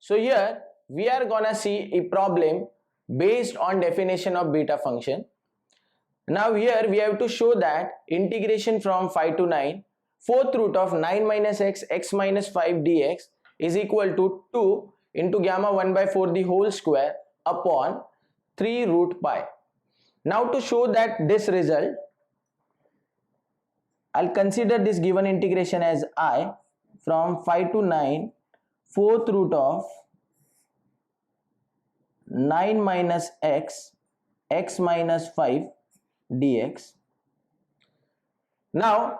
So here we are gonna see a problem based on definition of beta function. Now here we have to show that integration from 5 to 9, fourth root of 9 minus x, x minus 5 dx is equal to 2 into gamma 1 by 4 the whole square upon 3 root pi. Now to show that this result, I'll consider this given integration as I from 5 to 9, fourth root of 9 minus x, x minus 5 dx. Now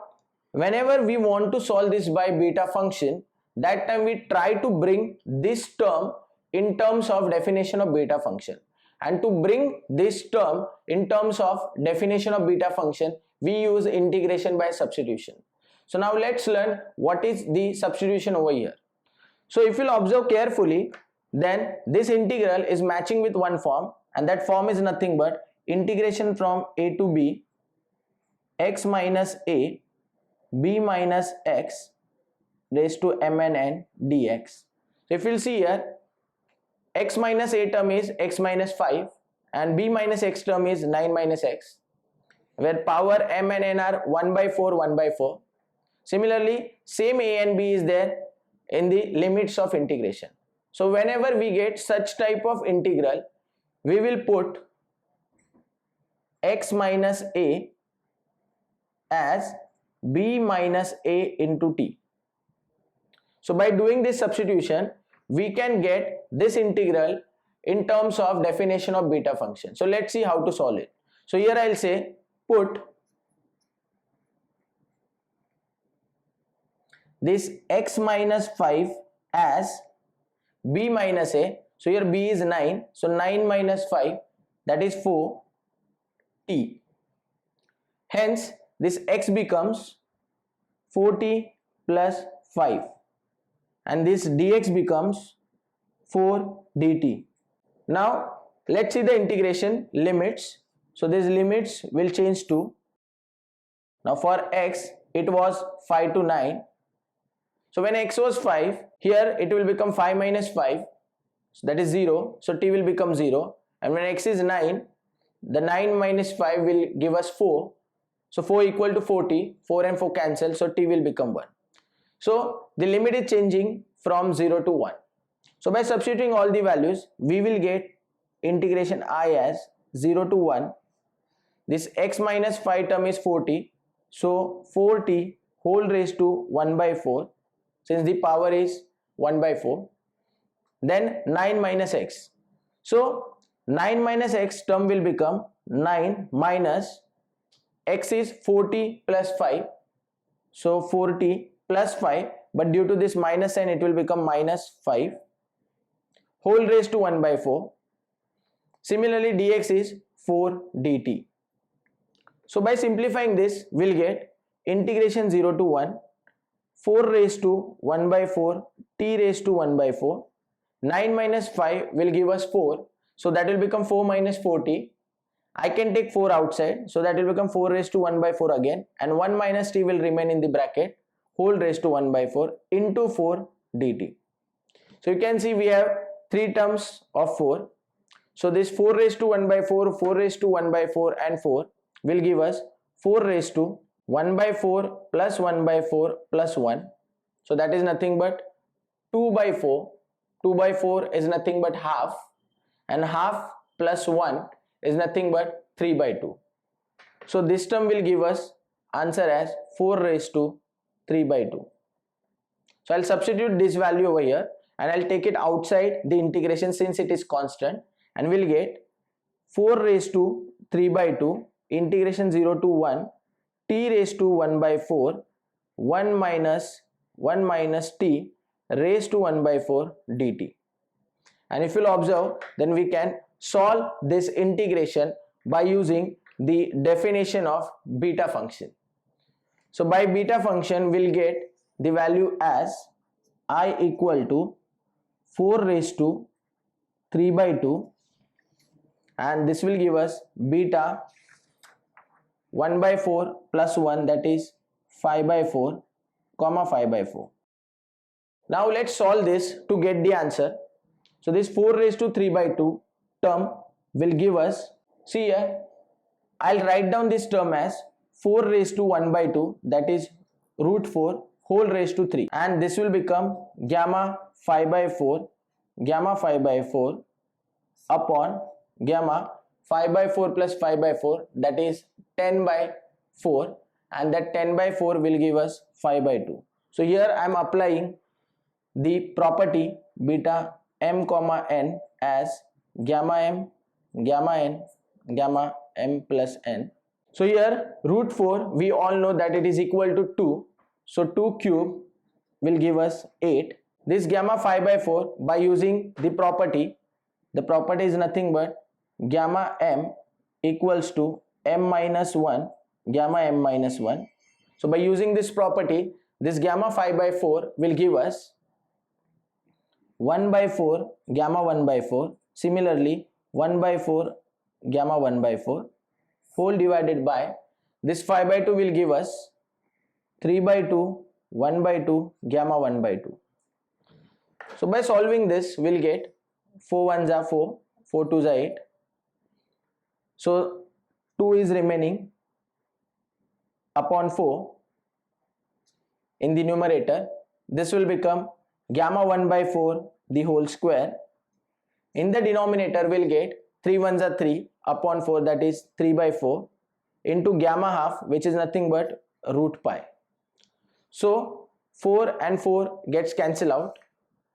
whenever we want to solve this by beta function, that time we try to bring this term in terms of definition of beta function, and to bring this term in terms of definition of beta function we use integration by substitution. So now let's learn what is the substitution over here. So if you'll observe carefully, then this integral is matching with one form, and that form is nothing but integration from a to b, x minus a, b minus x raised to mn dx. So if you'll see here, x minus a term is x minus 5 and b minus x term is 9 minus x, where power m and n are 1 by 4, 1 by 4. Similarly, same a and b is there in the limits of integration. So whenever we get such type of integral, we will put x minus a as b minus a into t. So by doing this substitution, we can get this integral in terms of definition of beta function. So let's see how to solve it. So here I'll say put this x minus 5 as b minus a. So here b is 9, so 9 minus 5, that is 4 t. Hence this x becomes 4t plus 5, and this dx becomes 4 dt. Now let's see the integration limits. So these limits will change to, now for x it was 5 to 9. So when x was 5, here it will become 5 minus 5, so that is 0, so t will become 0. And when x is 9, the 9 minus 5 will give us 4, so 4 equal to 40, 4 and 4 cancel, so t will become 1. So the limit is changing from 0 to 1. So by substituting all the values, we will get integration I as 0 to 1. This x minus 5 term is 40, so 4t whole raised to 1 by 4, since the power is 1 by 4. Then 9 minus x. So 9 minus x term will become 9 minus x is 40 plus 5, so 40 plus 5, but due to this minus sign it will become minus 5 whole raised to 1 by 4. Similarly dx is 4 dt. So by simplifying this, we'll get integration 0 to 1, 4 raised to 1 by 4 t raised to 1 by 4. 9 minus 5 will give us 4, so that will become 4 minus 4t. I can take 4 outside, so that will become 4 raised to 1 by 4 again, and 1 minus t will remain in the bracket, whole raised to 1 by 4 into 4 dt. So you can see we have 3 terms of 4. So this 4 raised to 1 by 4, 4 raised to 1 by 4 and 4 will give us 4 raised to 1 by 4 plus 1 by 4 plus 1. So that is nothing but 2 by 4. 2 by 4 is nothing but half, and half plus 1 is nothing but 3 by 2. So this term will give us answer as 4 raised to 3 by 2. So I'll substitute this value over here and I'll take it outside the integration since it is constant, and we'll get 4 raised to 3 by 2 integration 0 to 1 t raised to 1 by 4 1 minus t raised to 1 by 4 dt. And if you'll observe, then we can solve this integration by using the definition of beta function. So by beta function we'll get the value as I equal to 4 raised to 3 by 2, and this will give us beta 1 by 4 plus 1, that is 5 by 4 comma 5 by 4. Now let's solve this to get the answer. So this 4 raised to 3 by 2 term will give us, see here, I'll write down this term as 4 raised to 1 by 2, that is root 4 whole raised to 3, and this will become gamma 5 by 4 upon gamma 5 by 4 plus 5 by 4, that is 10 by 4, and that 10 by 4 will give us 5 by 2. So here I am applying the property beta m comma n as gamma m plus n. So here root 4 we all know that it is equal to 2, so 2 cube will give us 8. This gamma 5 by 4, by using the property is nothing but gamma m equals to m minus 1, gamma m minus 1. So by using this property, this gamma 5 by 4 will give us 1 by 4 gamma 1 by 4, similarly 1 by 4 gamma 1 by 4 whole divided by this 5 by 2 will give us 3 by 2 1 by 2 gamma 1 by 2. So by solving this we'll get 4 1s are 4, 4 2s are 8. So 2 is remaining upon 4 in the numerator. This will become gamma 1 by 4 the whole square. In the denominator we'll get 3 1s are 3 upon 4, that is 3 by 4 into gamma half, which is nothing but root pi. So 4 and 4 gets cancelled out,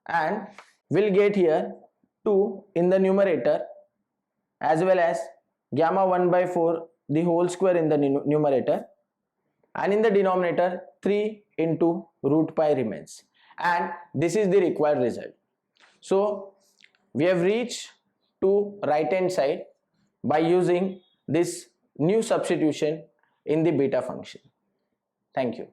and we'll get here 2 in the numerator as well as gamma 1 by 4 the whole square in the numerator, and in the denominator 3 into root pi remains, and this is the required result. So we have reached to right hand side by using this new substitution in the beta function. Thank you.